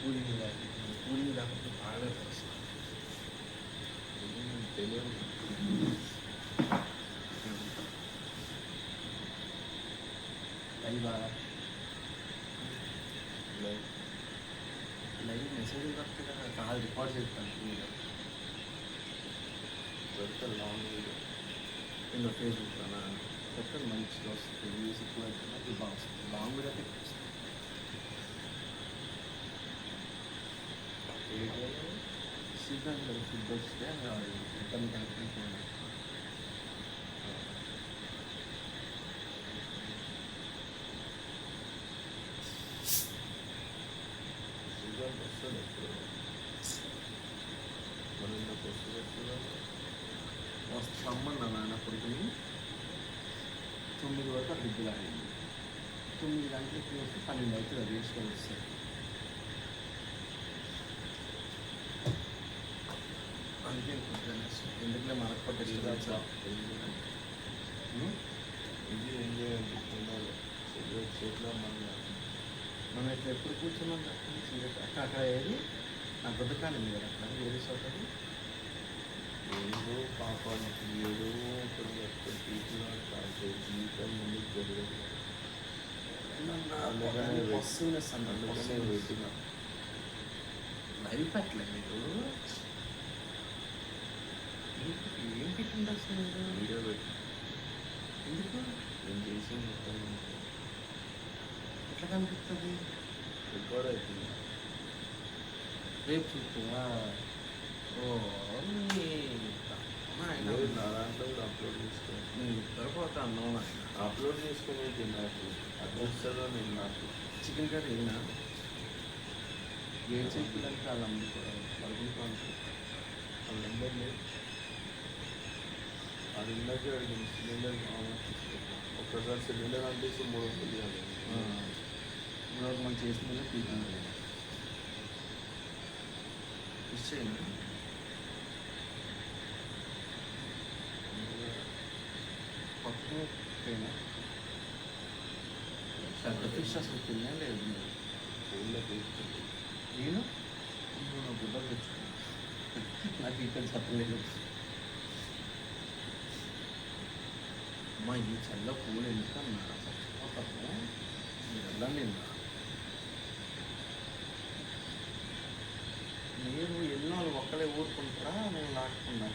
Cooling లేకపోతే cooling లేకపోతే బాగలేదు అసలు తెలియదు. అది బాగా లైవ్ మెసేజ్ వస్తే కదా కాల్ రికార్డ్ చేస్తాను వీడియో పెడతాను లాంగ్ వీడియో ఇందులో ఫేస్బుక్లో పెట్టండి మంచిగా వస్తుంది వ్యూస్ ఎక్కువ అయితే అది బాగా వస్తుంది లాంగ్ వీడియో అయితే వస్తుంది శ్రీకాంత్ ఫుడ్ వస్తే రిటర్న్ కనుక్కుంటున్నాను శ్రీకాంత్ వస్తుంది ఎప్పుడు మనకి వస్తుంది రమ్మన్నా నాన్నప్పటికి 9 వరకు అక్కడ దిగ్గులు ఆడింది 9 గంటలకి వస్తే 12 అవుతుంది అది వేసుకొని వస్తుంది అందుకే ఎందుకంటే మనకు పట్టి ఇది ఎంజాయ్ చేతిలో మనం ఇట్లా ఎప్పుడు కూర్చున్నాం చెప్పండి సీరియస్ అక్కడ ఏది నా బతుకాలి మీరు అక్కడ ఏది చోటది ఏదో పాపానికి ఏదో ఒకటి ఎక్కడ తీసుకున్నాడు జీవితం ముందుకు జరగదు అందుకనే పెట్టినా లైవ్ పెట్టలే మీరు ఏం పెట్టింది అసలు మీరు వీడియో పెట్టి ఎందుకు నేను చేసి ఎట్లా కనిపిస్తుంది రికార్డ్ అవుతుంది రేపు చూస్తుందా ఓ నా దాంట్లో కూడా అప్లోడ్ చేసుకుని నేను తర్వాత అన్నావు అప్లోడ్ చేసుకునేది నాకు అది వస్తుందో నేను నాకు చికెన్ కర్రీ అయినా ఏం చెప్పడానికి వాళ్ళు అమ్ముకోవాలి పడుకుంటూ వాళ్ళ నెంబర్ లేదు అది ఇందాకే అడిగింది సిలిండర్ ఒక్కసారి సిలిండర్ అంటేసి 300 ఇవ్వాలి మనం చేసిందే తీసుకుంటాం ఫిష్ చేయండి పప్పు అయినా పెద్ద ఫిష్ అసలు తిన్నా లేదు ఊళ్ళో తీసుకుంది నేను నా గుడ్డలు తెచ్చుకున్నాను నాకు ఇక్కడ చెప్పలేదు అమ్మా ఈ చల్ల పూలు ఎందుకన్నా చచ్చిపోతాము మీరు వెళ్ళండి మీరు ఎన్నో ఒక్కడే ఊరుకుంటారా నేను లాక్కుండా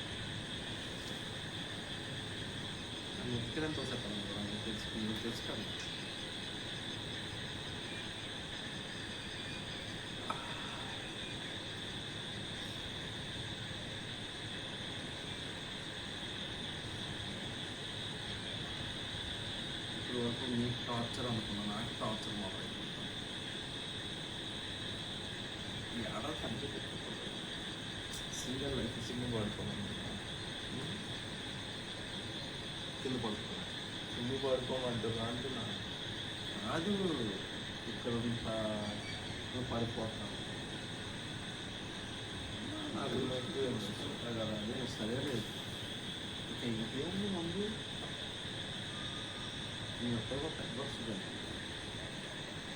నన్ను ఉతికినంత చెప్పండి నువ్వు తెలుసుకోండి ఇప్పుడు వరకు మీకు టార్చర్ అనుకున్నాను నాకు టార్చర్ మొదలైంది ఈ ఆర్డర్ కంటే పెట్టుకోలేదు సింగిల్ లైఫ్ సింగిల్ పడుకోమని కింద పడుకున్నాను కింద పడుకోమంటారు అంటున్నా కాదు ఇక్కడ పడిపోతాను అది కదా అదే సరే లేదు ఇంకా ఇంకేముంది మందు నేను ఎక్కడికో పెద్ద వస్తుందండి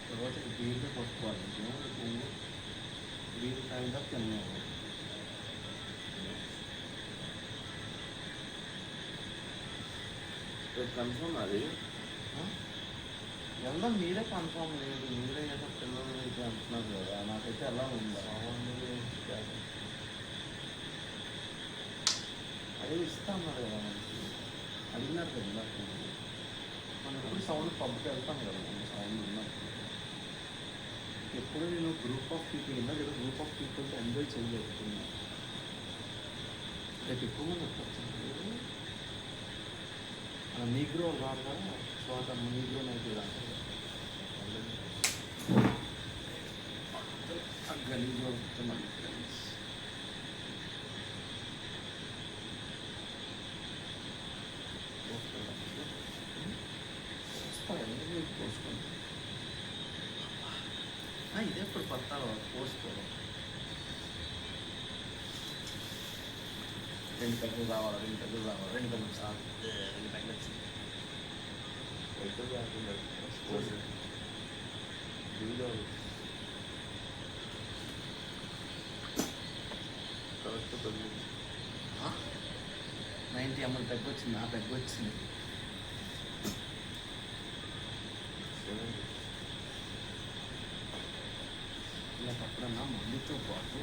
తర్వాత బీర్లో కొట్టుకోవాలి ఇంకేముంది బీర్ తాగిదా తిన్నాము కన్ఫర్మ్ అది వెళ్దాం మీరే కన్ఫర్మ్ లేదు మీరే ఏదో పిల్లలు అయితే అంటున్నారు కదా నాకైతే ఎలా ఉందా అదే ఇస్తా అన్నారు కదా మనకి అడిగినారు కదా నాకు మనం ఎప్పుడు సౌండ్ పబ్కి వెళ్తాం కదా మనం సౌండ్ ఉన్నప్పుడు ఎప్పుడు నేను గ్రూప్ ఆఫ్ పీపుల్ ఉన్నా లేదా గ్రూప్ ఆఫ్ పీపుల్తో ఎంజాయ్ చేయలేకపోతున్నా రేపు ఎక్కువ మంది వచ్చారు మన నీగ్రో రాదు కదా సో అతను నీగ్రో అయితే రాదు గలీజ్లో మళ్ళీ గలీజ్ పోసుకోండి ఇదే ఇప్పుడు పడతాను పోసుకోవడం 2 ప్యాకెట్లు రావాలి 2 ప్యాకెట్లు రావాలి 2 ప్యాకెట్లు సార్ 2 ప్యాకెట్స్ అమ్మని తగ్గొచ్చింది, నా తగ్గొచ్చింది. ఇలా అప్పుడన్నా మమ్మీతో పాటు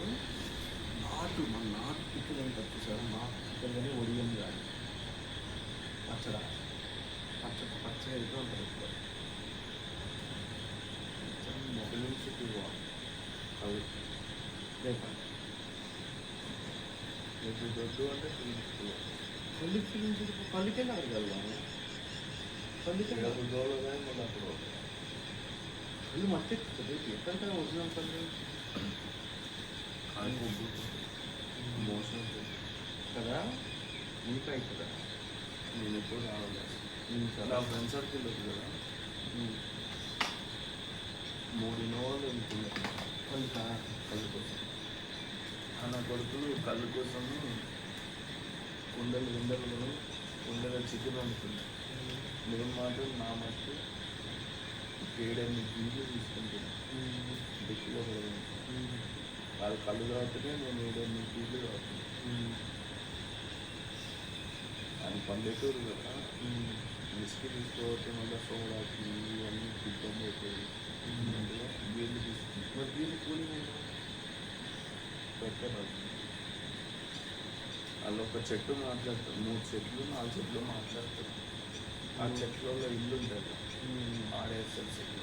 మన నాటు పిక్కలు ఏం తప్పు సార్, నాటు పిక్కలు కానీ ఒడియం కాదు, పచ్చడి అయితే ఉంటుంది ఇప్పుడు మొదటి నుంచి అవి రేపండి రేపు దొడ్డు అంటే పల్లికి నుంచి పల్లికెళ్ళి అడగలుగుతాము. పల్లికెళ్ళి దోలో కానీ మళ్ళీ అప్పుడు పల్లి మట్టి ఎక్కుతుంది. ఎక్కడికైనా ఒరిజినల్ పల్లి మోసం కదా, ఇంకా అవుతుందా? నేను ఎప్పుడు రావాలి, నా ఫ్రెండ్ సర్కిల్ ఉంది కదా, 3 ఇన్నోవాలు వెళ్తున్నాయి కళ్ళు కోసం. నా కొడుకులు కళ్ళు కోసము కుండల చికెన్ వండుతున్నాయి. నేను మాత్రం నా మట్టు 7-8 గీలు తీసుకుంటున్నాను, డిక్కిలో పడదు. వాళ్ళు కళ్ళు తాగుతుంటే నేను 7-8 గీలు తాగుతున్నాను. అది పల్లెటూరు కదా, విస్కీ తీసుకోవచ్చు, మళ్ళీ సోడాకి ఇవన్నీ ఇబ్బంది అవుతుంది. గీళ్ళు తీసుకుంటాను. మరి గీళ్ళు కూలింగ్ పెట్టరు. వాళ్ళు ఒక చెట్టు మాట్లాడతారు, 3 చెట్లు 4 చెట్లు మాట్లాడతారు. ఆ చెట్లలో ఇల్లు ఉంటుంది, ఆడేస్తారు చెట్లు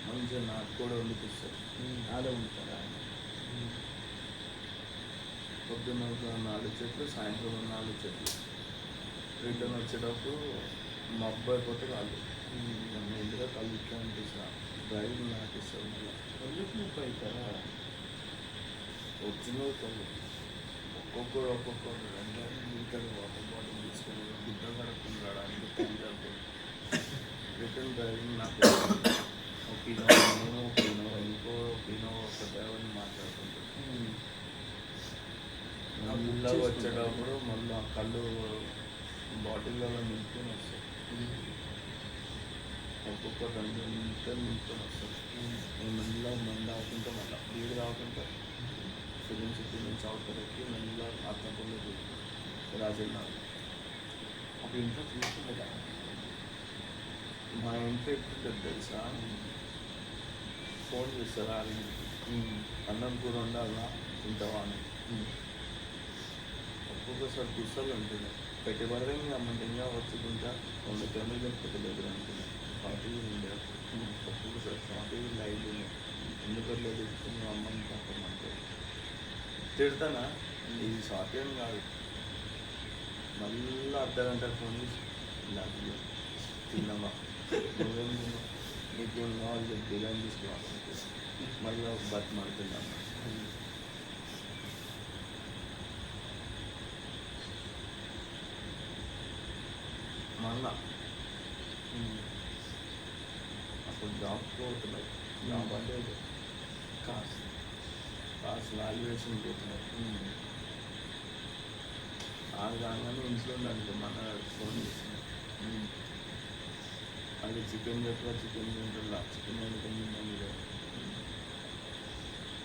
మంచిగా నాకు కూడా వండిపిస్తారు. ఆడే ఉంటారా? పొద్దున్న 4 చెట్లు, సాయంత్రం 4 చెట్లు. రిటర్న్ వచ్చేటప్పుడు మా అబ్బాయి పోతే వాళ్ళు ఇందులో కళ్ళు ఇట్లా అనిపిస్తారు, డ్రైవింగ్ నాటిస్తారు. మళ్ళీ కళ్ళుకి ముప్పై అవుతారా? ఒరిజినల్ కళ్ళు ఒక్కొక్కరు అందరూ నీట్గా వాటర్ బాటిల్ తీసుకొని గుడ్డ కడుక్కుని రావడానికి పంజాబ్ రిటర్న్ డ్రైవింగ్ నాకు ఒక ఇన్నోవా, నేను ఒక ఇన్నోవా, ఒక డ్రైవర్ని మాట్లాడుకుంటాను. మళ్ళీ వచ్చేటప్పుడు మళ్ళీ కళ్ళు బాటిల్లో నింపుకొని వస్తాయి. ఒక్కొక్క 2 లీటర్లు నింపుకొని వస్తాయి. నేను మళ్ళీ మంది తాగుతుంటే మళ్ళీ నీళ్ళు తాగుతుంటా. ఫిలిం సిటీ నుంచి అవుతారకి మళ్ళీ అర్థంలో రాజేనాడు. అప్పుడు ఇంట్లో చూసుకుంటే కదా, మా ఇంట్లో ఎప్పుడు తెలుసా, ఫోన్ చేస్తారు అది అన్నం కూర ఉండాలా తింటావా అని. ఒక్కొక్కసారి గుర్సాలు ఉంటుంది, పెట్టి పడితే ఇంకా అమ్మంటే వచ్చుకుంటా 100 టైంలు లేకపోతే లేదు అనుకున్నాను. 40 ఉండే ఒక్కొక్కసారి 40 లైవ్ ఎందుకు లేదు నువ్వు అమ్మని తప్పమంటే తిడతానా, ఇది సాధ్యం కాదు. మళ్ళీ అర్ధగంట ఫోన్ చేసి ఇలా తిన్నామా, నువ్వేం తిన్నావు, నీకేం కావాలి చెప్పి బిర్యానీ తీసుకోవాలి, మళ్ళీ ఒక బతిమాడుతున్నామా. మళ్ళా అప్పుడు జాబ్ పోతున్నాయి, జాబ్ అంటే కాస్ట్ వాల్యుయేషన్ పోతున్నాయి. కాగానే ఇంట్లో ఉండాలి, మన ఫోన్ చేస్తున్నాం. అది చికెన్ చెప్పా, చికెన్ తింటుందా, చికెన్ వండుకొని మళ్ళీ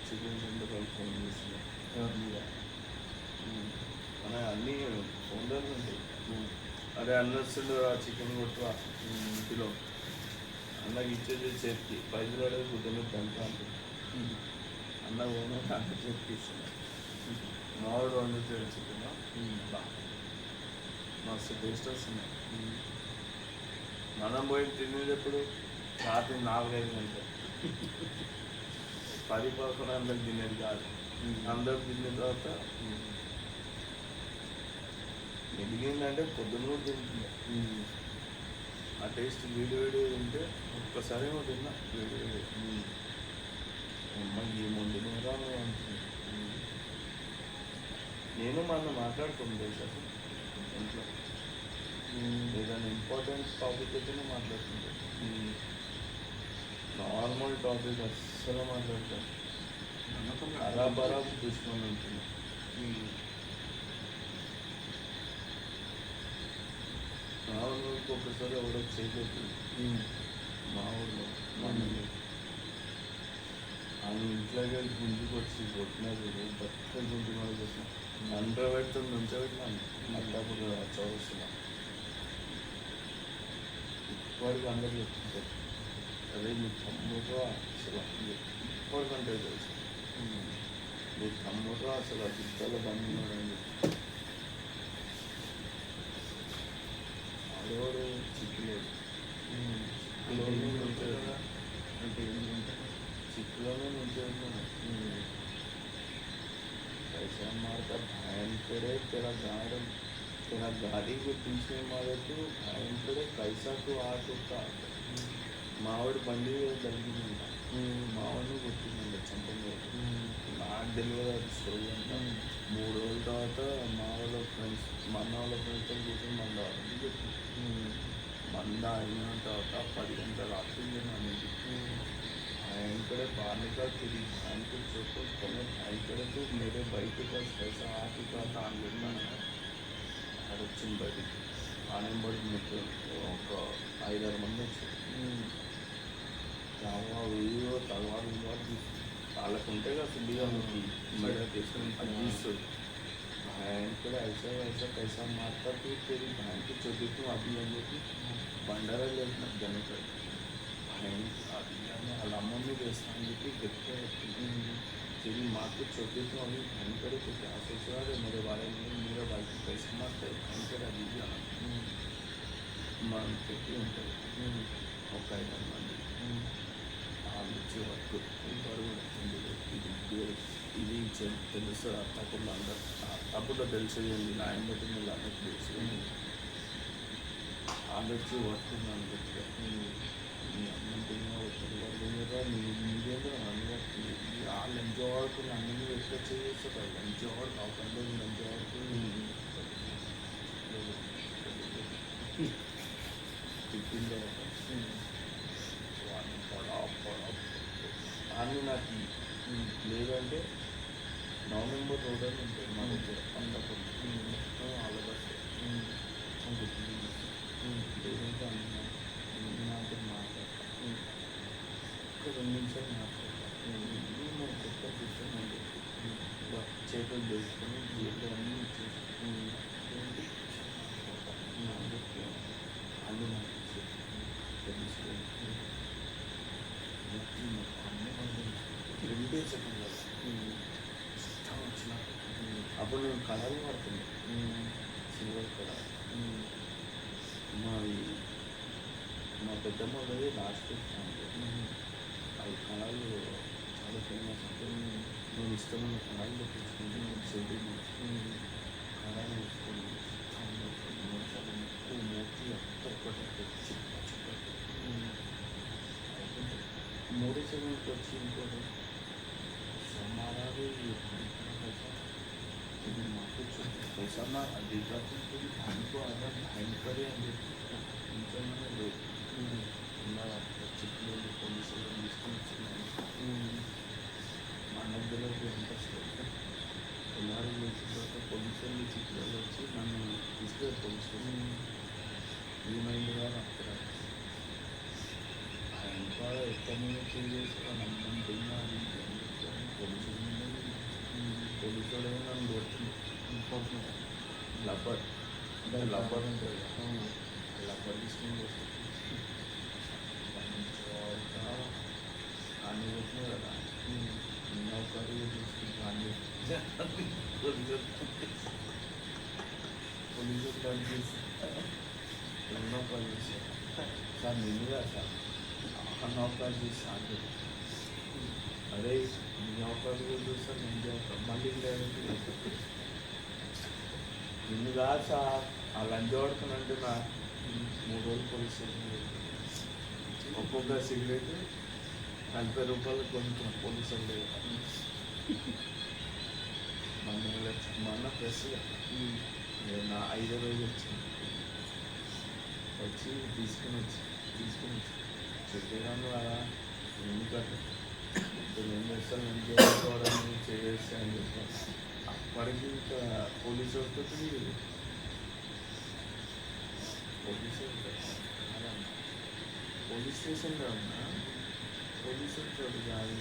చికెన్ తింటే ఫోన్ చేస్తున్నాం. ఎవరి మీద మన అన్నీ ఫోన్లోనే ఉంటాయి. అరే అన్న వస్తుండే చికెన్ కొట్టువా కిలో, అన్నకి ఇచ్చేది చేతికి పైసలు పడేది కుటుంబం తంతా ఉంటుంది. అన్న ఓనో అన్న చేతికి ఇస్తున్నాడు. మావాడు వండుతాడు చికెన్, మస్తు టేస్ట్ వస్తున్నాయి. మనం పోయి తినేటప్పుడు రాత్రి 4-5 గంటలు 10-11 అందరికి తినేది కాదు. అందరికి తిన్న తర్వాత మిగిలిందంటే పొద్దున్న కూడా తింటుంది. ఆ టేస్ట్ వేడి తింటే ఒక్కసారి ఏమో తిన్నా వేడి అమ్మాయి ఏముంది రాను అంటుంది. నేను మన మాట్లాడుతుంది సార్ ఇంట్లో ఏదైనా ఇంపార్టెంట్ టాపిక్ అయితేనే మాట్లాడుతుంటాను. నార్మల్ టాపిక్ అస్సలు మాట్లాడతాను, బరాబరాబు తీసుకొని ఉంటుంది. మా ఊళ్ళోకి ఒకసారి ఎవరో చేయబోతుంది, మా ఊళ్ళో మమ్మల్ని ఆయన ఇంట్లోకి వెళ్ళి గుంజుకు వచ్చి కొట్టినారు, బతుక గుంజు కూడా చేసిన అందరూ పెడుతుంది ఉంచబెట్టినాను అప్పుడు చౌరస్తున్నా ఇప్పటికి అందరు చెప్తుంటారు అదే మీ తమ్ముడు అసలు ఇప్పటికంటే తెలుసు మీ తమ్ముడు అసలు ఆ దిగ్గలో బండి ఉన్నాడని చెప్పి ఆడవాడు చిక్కులోడు చిక్కులోనే ఉంచాడు అంటే చిక్కులోనే ఉంచాడు पैसा मारता भयंकर तेरा गार्डन तेरा गाड़ी के पीछे मारे तो भयंकर कैसा तो आठ होता మావాడు బండి జరిగిందంట మావాడిని కొట్టిందంట చంపంగా నాకు తెలియదు అది స్టోరీ అంట 3 రోజుల తర్వాత మా వాళ్ళ ఫ్రెండ్స్ మన వాళ్ళ ఫ్రెండ్స్తో కూర్చొని మంద ఆడింది చెప్పి మంద అయిన తర్వాత 10 గంటల రాత్రి నేను भयंकर पानी का तेरी बहन को चोको कमे भयंकर तो मेरे भाई के पास पैसा आ चुका था आंगन వచ్చింది బయటికి ఆనంబడి మీకు ఒక 5-6 మంది వచ్చారు వీడియో తలవారు వాళ్ళకు ఉంటే కదా సిద్ధిగా మీకు మెడ తీసుకుని అది తీస్తుంది భయంకర ఐసా ఐసా పైసా మాత్రం తెరి భయంకి చోటు అది అని చెప్పి బండారా లేదు జనక అది అని వాళ్ళ అమ్మని వేస్తాను చెప్పి గట్టిగా तेरी माँ को छोटे तो अभी भयंकर तो क्या सोच रहा है मेरे बारे में मेरा भाई को कैसे मारता है भयंकर अभी भी आना मानते कि ఉంటాయి ఒక 5 మంది వచ్చే వరకు ఇది తెలుసు తప్పకుండా అందరు తప్పకుండా తెలిసేది నాయన బట్టి మీరు అందరికి తెలిసేది ఆలోచి పట్టుకున్నాను గట్టిగా మీ అన్నంటిగా ఒత్తిడిగా మీరేందో అన్నట్టు ఆ లంచ్ వాడుకు అన్నీ ఎట్లా చేస్తారు లంచ్ వాడు కాకుండా లంచ్ వాడుకు టిఫిన్ అన్నీ నాకు లేదంటే నవంబర్ రోడ్ అని ఉంటుంది మా దగ్గర పండగ ఆలబస్ లేదంటే అన్నీ నాకు మాట్లాడతాను ఒక 2 నిమిషాలు మాట్లాడతాను మనం కొత్త కూర్చొని చేతులు వేసుకొని జీవితం అన్నీ ఇచ్చేసి అన్నీ నాకు తెలుసుకొని 2 సెకండ్లు ఇష్టం వచ్చిన అప్పుడు నేను కళలు పడుతున్నాను సిల్వర్ కళ మా పెద్దమ్మ లాస్ట్ అవి కళలు చాలా ఫేమస్ అంటే నేను ఇష్టమైన కళలు తెచ్చుకుంటే చెడు కళలు వేసుకొని ఎక్కువ మూర్తి అంత ఒకటి తెచ్చి 3 సెకండ్కి వచ్చి ఇంకోటి समारा माको पैसा ना अधिकार भाई को आधा भयंकर चित्र पोलिस मानव ఎల్లారు పోలీసులు చిత్రాలు వచ్చి నన్ను తీసుకెళ్ళి పోలీస్ స్టేషన్ ఏమైంది కానీ అక్కడ ఇంకా ఎక్కడ మీద చేసి నమ్మంటున్నా పోలీసులు నన్ను కొడుతుంది లబ్బర్ అంటే లబ్బర్ ఉంటుంది లబ్బర్ తీసుకుని అన్నీ వచ్చినాయి కదా నౌకరీ తీసుకుంటాను పోలీసులు పని చేసి ఎన్నో పని చేశారు సార్ నిన్నుగా సార్ నౌకరీ చేసి అరే నౌకరీ చూస్తాను నేను చేస్తాను మళ్ళీ నిన్ను కాదు సార్ ఆ లంచ్ వాడుకున్నంటే నా 3 రోజులు పోలీస్ స్టేషన్ ఒక్కొక్క సిగరెట్ 40 రూపాయలు కొనుక్కున్న పోలీసులు లేదు మన ప్రెస్ నా 5 రోజులు వచ్చింది వచ్చి తీసుకుని చెప్పేదాన్ని కదా ఎందుకంటే ఇప్పుడు ఏం చేస్తాను ఏం చేసుకోవడానికి చేసి అని చెప్పాను అప్పటికి ఇంకా పోలీసు వస్తుంది పోలీస్ స్టేషన్లో ఉన్నా పోలీసు కాదు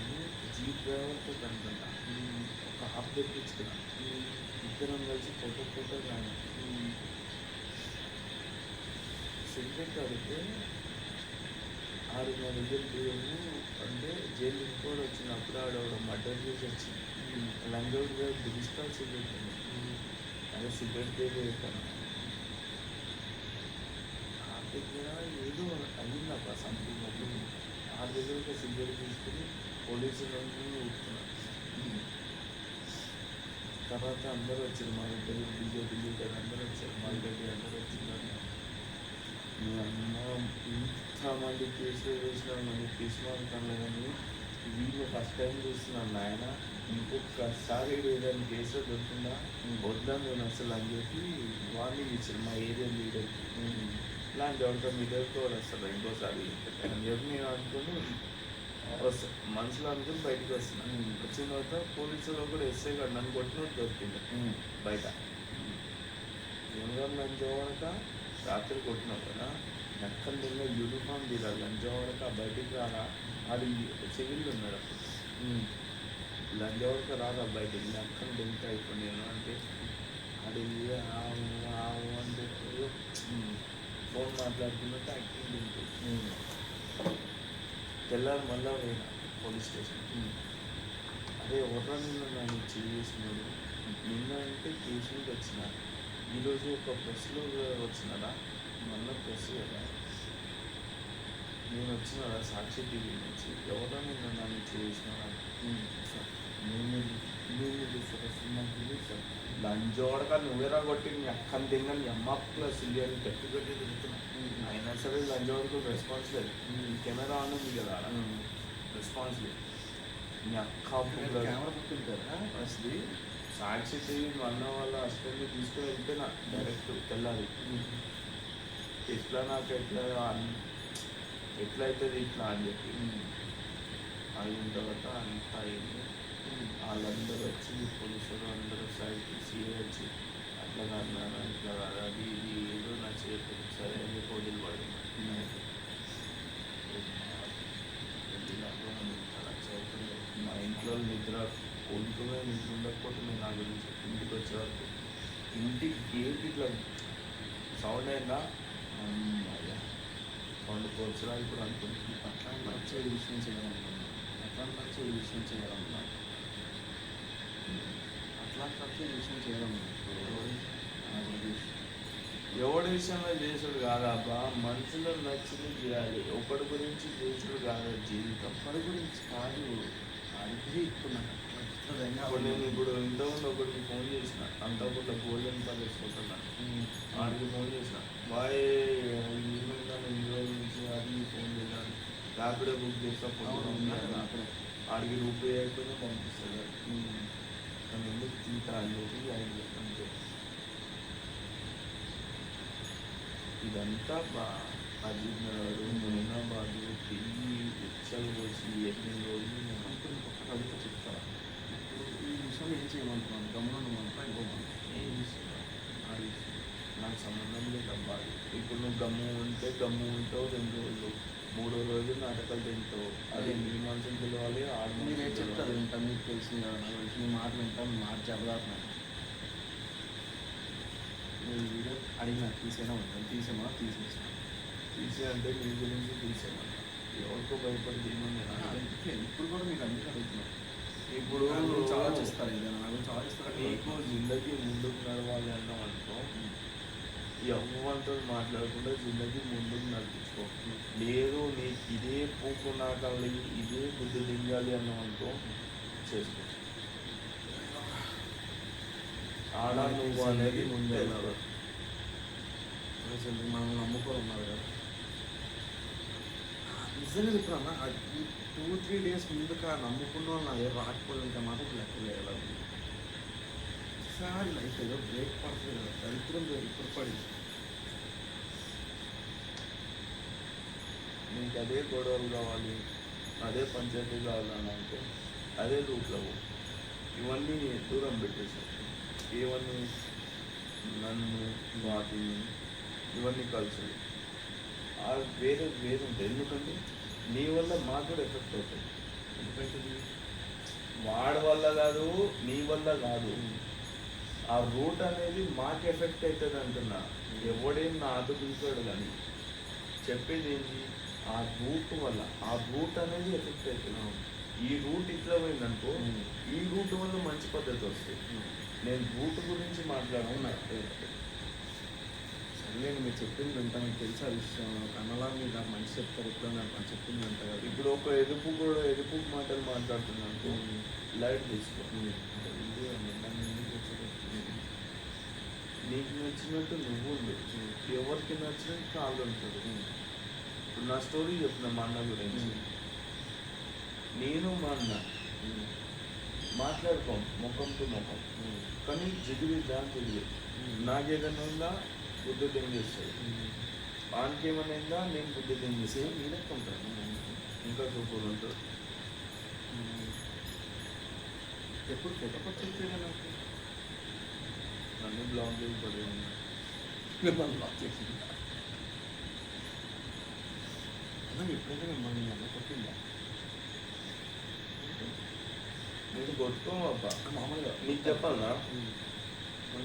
జీప్ డ్రైవర్తో కనుకుంటా ఒక హాఫ్ తెప్పించుకున్నా ఇద్దరం కలిసి ఫోటో కానీ సిగరెట్ అడిగితే 6,500 బియ్యము అంటే జైలు ఇంకోటి వచ్చినప్పుడు ఆడవాడు మర్డర్ చేసి వచ్చింది లంగోడి గారు డిజిటల్ సిగరెట్ ఉంది అదే సిగరెట్ పేరు పెట్టాను ఆ దగ్గర ఏదో అయింది అబ్బా సంథింగ్ అప్పుడు ఆ దగ్గర ఒక సిగరెట్ తీసుకుని పోలీసులందరూ ఊరుతున్నారు తర్వాత అందరూ వచ్చారు మా దగ్గర బీజేపీ లీడర్ అందరూ వచ్చారు మా దగ్గర అందరూ వచ్చినారు మీ అమ్మ ఇంతమంది కేసులు వేసినారు నన్ను తీసుకుంటాను కానీ వీళ్ళు ఫస్ట్ టైం చూస్తున్నాను నాయన ఇంకొకసారి ఏదైనా కేసులో దొరుకుతుందా వద్దాను నేను అసలు అని చెప్పి వార్నింగ్ ఇచ్చారు మా ఏరియా లీడర్కి ఇలాంటి ఎవరితో మీ దగ్గరకు కూడా వస్తారు ఇంకోసారి అని చెప్పి నేను అనుకుని మనసులో అనుకుని బయటకు వస్తున్నాను వచ్చిన తర్వాత పోలీసులు కూడా ఎస్ఐ గారు నన్ను కొట్టినట్టు దొరికింది బయట ఏమన్నా లంచవడక రాత్రి కొట్టినావు కదా నక్కల దగ్గర యూనిఫామ్ తీరాలి లంచవడక బయటికి రారా అది సివిల్ ఉన్నాడు అప్పుడు లంచవడక రారా బయటికి నక్కలు దెంక అయిపోయి నేను అంటే అది అంటే ఫోన్ మాట్లాడుతున్నట్టు యాక్టింగ్ దింపు తెల్లారి మళ్ళా పోయినా పోలీస్ స్టేషన్ అదే ఎవరా నిన్న నన్ను చేసినాడు నిన్న అంటే కేసు మీద వచ్చిన ఈరోజు ఒక ప్రెస్లో వచ్చినారా మొన్న ప్రెస్ కదా నేను వచ్చినారా సాక్షి టీవీ నుంచి ఎవరా నిన్న నన్ను చేసినారా సార్ నేను సార్ లంచోడక నువ్వేరా కొట్టి నీ అక్కని తిన్నా నీ అమ్మ ప్లస్ అని గట్టి గట్టి తిరుగుతున్నా అయినా సరే లంచోడకు రెస్పాన్స్ లేదు కెమెరా ఆన్ ఉంది కదా రెస్పాన్స్ లేదు నీ అక్క కెమెరా పుట్టింటారా అసలు సాక్షి టీవీ అన్న వాళ్ళ అసిస్టెంట్ తీసుకుని వెళ్ళిపోయినా డైరెక్ట్ తెల్లాలి ఎట్లా నాకు ఎట్లా అవుతుంది ఇట్లా అని చెప్పి అయిన తర్వాత అంతా అయింది వాళ్ళందరూ వచ్చి పోలీసులు అందరూ సైడ్ సీఏ వచ్చి అట్లా కాదు ఇట్లా కాదు అది ఇది ఏదో నా చేయలేదు సరే అని పోటీలు పడింది మా ఇంట్లో నిద్ర కోలుకునే నిద్ర ఉండకపోతే నేను నా గురించి ఇంటికి వచ్చేవరకు ఇంటి గేట్ ఇట్లా సౌండ్ అయిందా అయ్యా వండుకోవచ్చురా ఇప్పుడు అనుకుంటుంది అట్లాంటి వచ్చే విషయం చేయాలనుకున్నాను అట్లాంటి వచ్చే విషయం చేయాలనుకున్నాను అట్లాంటి వచ్చే విషయం చేయాలనుకున్నాను ఎవడి విషయంలో చేసుడు కాదబ్బా మనుషులు నచ్చింది చేయాలి ఒకటి గురించి చేసుడు కాదు జీవితం ఒకటి గురించి కాదు అది ఇప్పుడు నేను ఇప్పుడు ఇంతకుముందు ఒకటికి ఫోన్ చేసిన అంతకుండా గోల్డెన్ పని వేసుకుంటున్నాను వాడికి ఫోన్ చేసిన బాయ్ ఈవినింగ్ ఇన్ని రోజుల నుంచి అది ఫోన్ చేయాలి ర్యాపిడో బుక్ చేస్తా వాడికి రూపాయి అయిపోయినా పంపిస్తాడు కానీ ఎందుకు తీతా అని చెప్పి ఆయన అంతే ఇదంతా అజిన్నాడు మొయినాబాదు తిరిగి ఉచ్చలు పోసి 8 రోజులు నేను అనుకుని ఒక కవిత చెప్తాను ఈ విషయం ఏం చేయమంటున్నాను గమ్మునుండమంటా ఇంకోమంటా ఏం విషయం ఆ విషయం నాకు సంబంధం లేదు అబ్బాయి ఇప్పుడు నువ్వు గమ్ము ఉంటావు 2 రోజులు 3వ రోజు నాటకాలు తింటావు అది మీ మనసుని పిలవాలి మీరే చెప్తారు వింటా మీకు తెలిసింది కదా నాకు తెలిసి మీ మాట వింటా మీ మాట చెప్పదాను నేను వీడియో అడిగినా తీసేనా ఉంటాను తీసేమా తీసే అంటే మీ గురించి తీసేమన్నా ఎవరికో భయపడి ఏమన్నా ఇప్పుడు కూడా మీకు అందుకే అడుగుతున్నాను ఇప్పుడు చాలా చేస్తారు ఏదైనా నాకు చాలా చేస్తారు నీకు జిందగీ ముందుకు నడవాలి అన్నాం అనుకో ఎవరితో మాట్లాడకుండా జిందగీ ముందుకు నడిపించుకో లేదు నీకు ఇదే పూకు నాకాలి ఇదే బుద్ధి దింగాలి అన్నాం అనుకో చేసుకో ఆడ నువ్వు అనేది ముందే మనం నమ్ముకొని ఉన్నారు కదా నిజంగా చెప్తున్నా 2-3 డేస్ ముందుగా నమ్ముకున్న వాళ్ళు నా దగ్గర రాకపోయి ఉంటే మాత్రం లెక్క వేయాలి ఒకసారి లైఫ్ ఏదో బ్రేక్ పడుతుంది కదా దరిద్రం ఇప్పుడు పడింది నీకు అదే గొడవలు కావాలి అదే పంచాయతీ కావాలని అంటే అదే రూట్లో ఇవన్నీ దూరం పెట్టేసాను ఇవన్నీ నన్ను వాటిని ఇవన్నీ కలిసి వేరే ఉంటాయి ఎందుకంటే నీ వల్ల మాకు కూడా ఎఫెక్ట్ అవుతుంది ఎందుకంటే వాడి వల్ల కాదు, నీ వల్ల కాదు. ఆ రూట్ అనేది మాకు ఎఫెక్ట్ అవుతుంది అంటున్నా. ఎవడేం నాతో చూసాడు కానీ చెప్పేది ఏంటి, ఆ రూట్ వల్ల ఆ రూట్ అనేది ఎఫెక్ట్ అవుతుంది. ఈ రూట్ ఇట్లా పోయిందనుకో, ఈ రూట్ వల్ల మంచి పద్ధతి వస్తుంది. నేను రూట్ గురించి మాట్లాడుతున్నా. సర్లేండి, మీరు చెప్పింది వింటా, మీకు తెలిసి ఆ విషయం కన్నలా మీరు నాకు మంచి చెప్తారు, ఇప్పుడు నాకు చెప్పింది వింటా కదా. ఇప్పుడు ఒక ఎరుపు మాటలు మాట్లాడుతున్నాను, లైట్ తీసుకో. నీకు నచ్చినట్టు నువ్వు ఉండు, ఎవరికి నచ్చినట్టు కాళ్ళు ఉంటుంది. ఇప్పుడు నా స్టోరీ చెప్పిన మా అన్న గురించి. నేను మా అన్న మాట్లాడుకోం ముఖం టు ముఖం, కానీ జిగిరి దాని తిరిగి నాకేదైనా ఉందా బుద్ధి తెంగేస్తాడు, వానికేమైనా ఉందా నేను బుద్ధి తెంగేస్తాను. మీ లెక్క ఉంటాను, ఇంకా సూపర్ ఉంటాడు. ఎప్పుడు ఫోటో వచ్చేది నాకు అన్ని బ్లాక్ చేసి పడి ఉన్నా. మిమ్మల్ని బ్లాక్ చేసింది అన్న, ఎప్పుడైతే మిమ్మల్ని అన్న కొట్టిందా? నేను కొట్టుకోమబ్బా మామూలుగా నీకు చెప్పాలనా,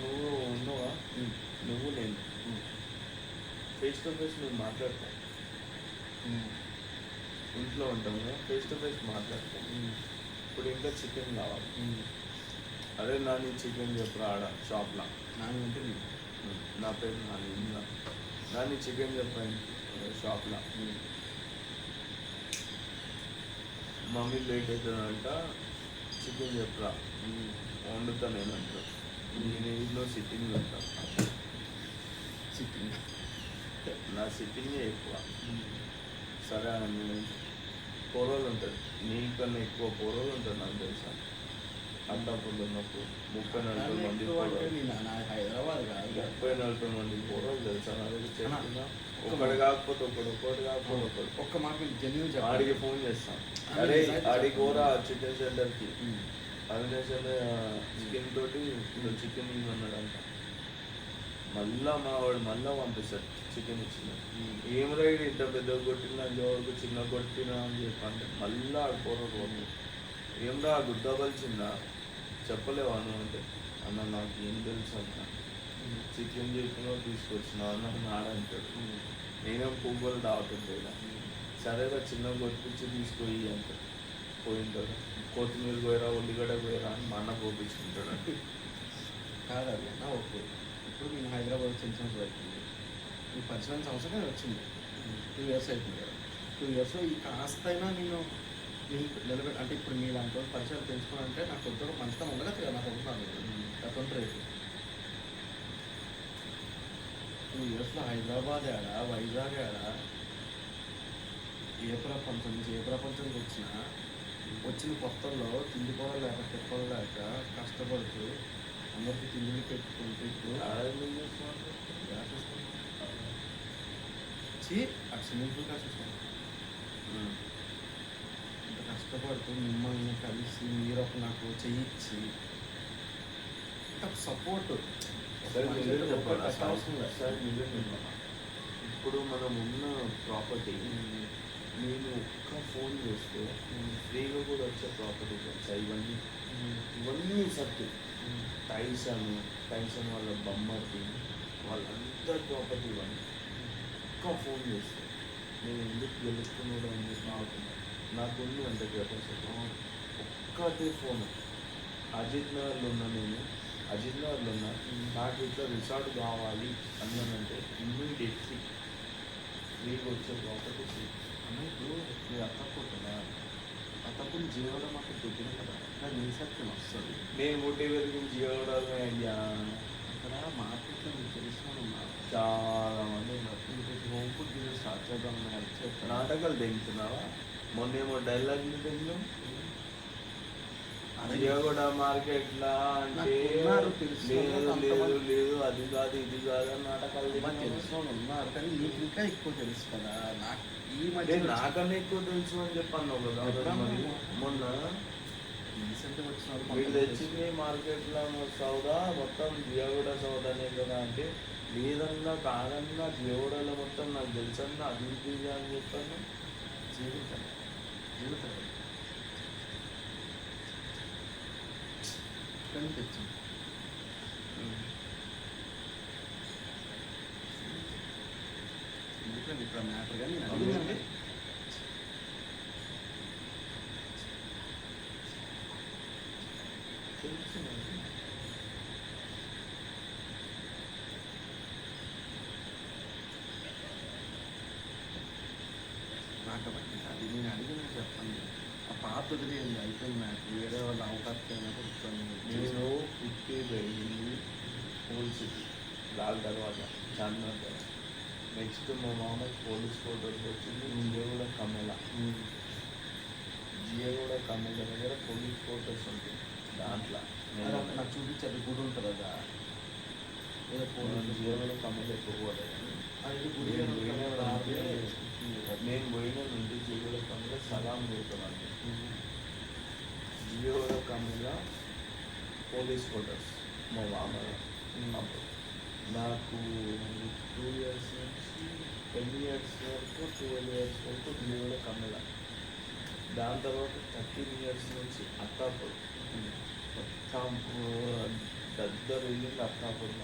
నువ్వు ఉన్నావా, నువ్వు నేను ఫేస్ టు ఫేస్ నేను మాట్లాడతాను. ఇంట్లో ఉంటాం కదా, ఫేస్ టు ఫేస్ మాట్లాడతాం. ఇప్పుడు ఇంకా చికెన్ కావాలి, అరే నాని చికెన్ చెప్పరా ఆడ షాప్లో. నాని ఉంటుంది, నా పేరు నాని, ఇంట్లో నాని చికెన్ చెప్పండి షాప్లో. మమ్మీ లేట్ అవుతుందంట, చికెన్ చెప్పరా వండుతా నేను అంటా. నేను ఇంట్లో సిట్టింగ్ ఉంటాను, సిట్టింగ్ నా సిట్టింగే ఎక్కువ. సరే అని పోరోలు ఉంటుంది, నీకన్నా ఎక్కువ పోరోలు ఉంటుంది నాకు తెలుసా. అడ్డాపులు ఉన్నప్పుడు 30-40 మంది హైదరాబాద్ కాదు, 30-40 మంది పోరోలు తెలుసా నా దగ్గర. చెప్తున్నా ఒకటి కాకపోతే ఒకటి కాకపోతే ఒకటి. ఒక్క మాట జెన్యూన్ ఆడికి ఫోన్ చేస్తాను, అరే ఆడికి పోరా చికెన్ సెంటర్కి, అవినాష్ చికెన్ తోటి నువ్వు చికెన్ ఇవ్వన్నాడంట. మళ్ళా మా వాడు మళ్ళా పంపిస్తాడు చికెన్ ఇచ్చిన. ఏం రైడ్ ఇంత పెద్దగా కొట్టినా ఎవరికి చిన్న కొట్టినా అని చెప్పంటే మళ్ళీ ఆడుకోరు. ఏమ్రా గుద్ద పలిచిందా చెప్పలేవా నువ్వు అంటే, అన్న నాకు ఏం తెలుసు అన్న, చికెన్ చెప్పినా తీసుకొచ్చిన అన్న నాడంటాడు. నేనేం పువ్వులు దాగుతుంటా, సరేగా చిన్న కొట్టించి తీసుకొని అంటే పోయిన తర్వాత కొత్తిమీర పోయారా ఉల్లిగడ్డ పోయారా అని మా అన్న పోపించుకుంటాడు. కాదు అన్న, ఓకే. ఇప్పుడు నేను హైదరాబాద్ చిన్న అవుతుంది, ఈ 18 సంవత్సరాలు వచ్చింది, 2 years అవుతుంది కదా. 2 yearsలో ఈ కాస్తైనా నేను మీకు నిలబెట్టి, అంటే ఇప్పుడు మీ దాంట్లో పరిచయాలు పెంచుకోవాలంటే నాకు కొంత మంచిగా ఉండదు కదా, నాకు ఉంటున్నాను గతంతో రేపు 2 yearsలో హైదరాబాద్ ఆడా వైజాగ్ ఆడా ఏ ప్రపంచం నుంచి ఏ ప్రపంచానికి వచ్చిన కొత్తల్లో తిండి కూడా లేక తిప్పలు లేక కష్టపడుతూ అందరికీ తిండిని పెట్టుకుంటూ ఇప్పుడు అటు స్విమ్మింగ్ పూల్ కాసేస్తాను. ఇంత కష్టపడుతూ మిమ్మల్ని కలిసి మీరు ఒక నాకు చేయించి సపోర్ట్ ఇప్పుడు మనం ఉన్న ప్రాపర్టీ నేను ఒక్క ఫోన్ చేస్తే ఫ్రీగా కూడా వచ్చే ప్రాపర్టీ తెలుసా ఇవన్నీ సర్కిల్ టైసన్ వాళ్ళ బొమ్మకి వాళ్ళందరి ప్రాపర్టీ ఇవన్నీ ఒక్క ఫోన్ చేస్తే నేను ఎందుకు గెలుస్తున్నాడు అని చెప్పి నాకుంది అంత కెపాసిటీ. ఒక్కటే ఫోన్ అజిత్ నగర్లో ఉన్నా, నాకు ఇట్లా రిసార్ట్ కావాలి అన్నానంటే ఇమ్మీడియట్లీ ఫ్రీగా వచ్చే ప్రాపర్టీ ఫ్రీ. అన్న ఇప్పుడు మీరు అత్తపోతుందా, అత్తప్పుడు జీవోలో మాకు దిగిన కదా, నాకు నీ సత్యం వస్తుంది. నేను ముట్టి పెరిగిన జీవడమే అయ్యా. అక్కడ మార్కెట్లో మీకు తెలిసిన ఉన్నారు, చాలా మంది ఉన్నారు. హోమ్ ఫుడ్ బిజినెస్ స్టార్ట్ చేద్దాం హెల్ప్ చేస్తాను. నాటకాలు తెంగుతున్నావా? మొన్నేమో డైలాగులు తెంగు విజయగూడ మార్కెట్లా అంటే లేదు అది కాదు ఇది కాదు అని నాటకాలు తెలిసిన వాళ్ళు ఉన్నారు, కానీ మీకు ఇంకా ఎక్కువ తెలుసు కదా. నాకు ఈ మధ్య నాకన్నా ఎక్కువ తెలుసు అని చెప్పాను కదా. మొన్న రీసెంట్గా వచ్చిన వీళ్ళు తెచ్చింది మార్కెట్లో సౌదా మొత్తం విజయగూడ సౌదానే కదా అంటే, లేదన్నా కాదన్నా విజయగూడలో మొత్తం నాకు తెలుసన్నా అది ఇది అని చెప్పాను. జీవితం ఇక్కడి నుంచి తెచ్చింది. ఎందుకంటే ఇక్కడ మ్యాటర్ కానీ నేను అడిగిందండి. నాకు అది నేను అడిగిన చెప్పండి. ఆ పాత వదిలేయండి, అయిపోయింది మ్యాటర్. వేరే వాళ్ళ అవకాశం అయినప్పుడు నేను పుట్టి పెరిగింది ఓల్డ్ సిటీ, లాల్ దర్వాజా, చార్మినార్ దగ్గర. నెక్స్ట్ మా మామకి పోలీస్ ఫోటోస్ వచ్చింది జియగూడ కమెల. జియగూడ కమెల దగ్గర పోలీస్ ఫోటోస్ ఉంటుంది. దాంట్లో నేను నాకు చూపించేది గుడి ఉంటుంది కదా, ఏదో జియగూడ కమెల ఎక్కువ పోలేదు. అది గుడి నేను పోయిన నుండి జియగూడ కమెల సలాం కొడుతున్నాను. జియగూడ కమెల పోలీస్ ఫోటోస్ మా మామ అప్పుడు నాకు 2 years నుంచి 10 years వరకు 12 years వరకు జియగూడ కమెల. దాని తర్వాత 13 years నుంచి అత్తాపూర్. మొత్తం దగ్గర వెళ్ళింది అత్తాపూర్.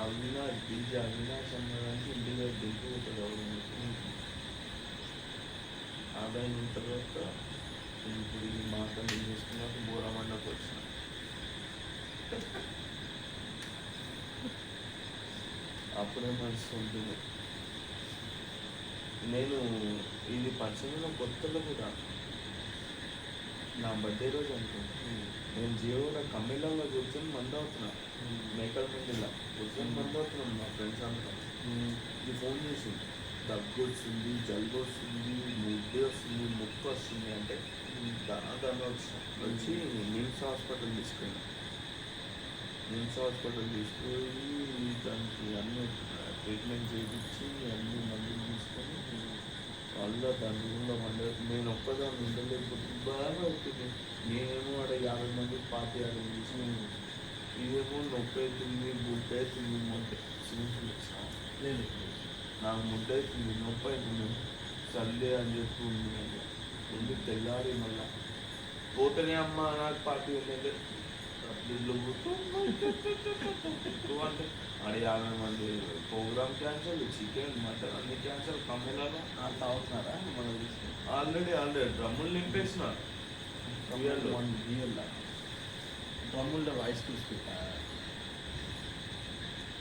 అవినాష్ డీజే అవినాష్ అన్నదానికి ఇంటికి దింపుకుంటుంది ఎవరు. ఆదాయం తర్వాత ఇప్పుడు ఈ మాటలు చేసుకున్నాక బోరమండకు వచ్చిన. అప్పుడే మనసు ఉంటుంది. నేను ఇది పరిచయం కొత్తలో కూడా నా బర్త్డే రోజు అనుకుంటున్నాను. నేను జియోలో కమ్మిళ్ళలో కూర్చొని మంది అవుతున్నా, మేకల మందిలా కూర్చొని మంది అవుతున్నాను. మా ఫ్రెండ్స్ అంతా ఇది ఫోన్ చేసింది, దగ్గు వస్తుంది, జలుబు వస్తుంది, ముద్దు వస్తుంది, ముక్కు వస్తుంది అంటే దాని వచ్చి నిమ్స్ హాస్పిటల్ తీసుకెళ్ళి దానికి అన్ని ట్రీట్మెంట్ చేయించి అన్ని మందులు తీసుకొని మళ్ళీ దాని రూమ్లో మళ్ళీ నేను ఒక్కదాన్ని ఉండలేకపోతే బాగా అవుతుంది. నేనేమో అక్కడ 50 మందికి పార్టీ అరేంజ్ చేసి ఇదేమో నొప్పి అవుతుంది, బుక్ అవుతుంది, అంటే సింపుల్ లేదు నాకు ముద్ద అవుతుంది, నొప్పి అవుతుంది, సర్లే అని చెప్పి ఉంది తెల్లారి మళ్ళీ పోతేనే అమ్మ నాకు పార్టీ వెళ్ళేది. అంటే అది 50 మంది ప్రోగ్రామ్ క్యాన్సల్, చికెన్ మటన్ అన్ని క్యాన్సల్. కమ్మెలలో అంత అవుతున్నారా మనం ఆల్రెడీ డ్రమ్ములు నింపేసినారు. డ్రమ్ముల్లో వాయిస్ చూసుకుంటా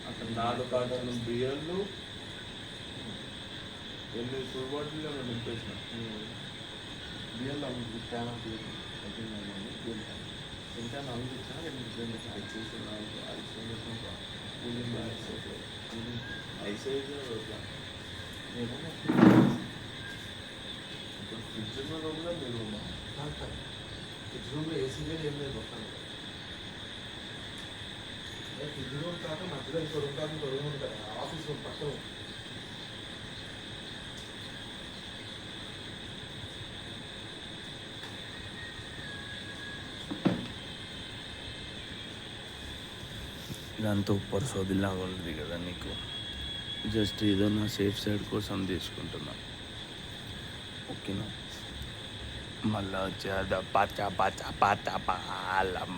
అక్కడ 4 కార్టన్లు బియ్యాలు 8 ఫుల్ బాటిల్లో నింపేసినారు. బియ్యంలో చాలా బియ్యం ఇంకా 4 ఇచ్చినా 2 వచ్చేసి 4 కూలింగ్ బ్యాగ్స్ ఐసైజ్ ఇట్లా. ఇప్పుడు ఫ్రిడ్జ్ ఉన్న రూమ్లో మీ రూమా? ఫ్రిడ్జ్ రూమ్లో ఏసీ లేదు, ఏం లేదు. ఫ్రిడ్జ్ రూమ్ కాక మధ్యలో ఇంకో రూమ్ కాక ఇంకో రూమ్ ఉంటుంది, ఆఫీస్ రూమ్ పక్కన. ఇదంతా ఉప్పర్ సోదిలాగా ఉంది కదా నీకు. జస్ట్ ఏదో నా సేఫ్ సైడ్ కోసం తీసుకుంటున్నా, ఓకేనా? మళ్ళా వచ్చేదా పాచ పాచ పాచ పాలం.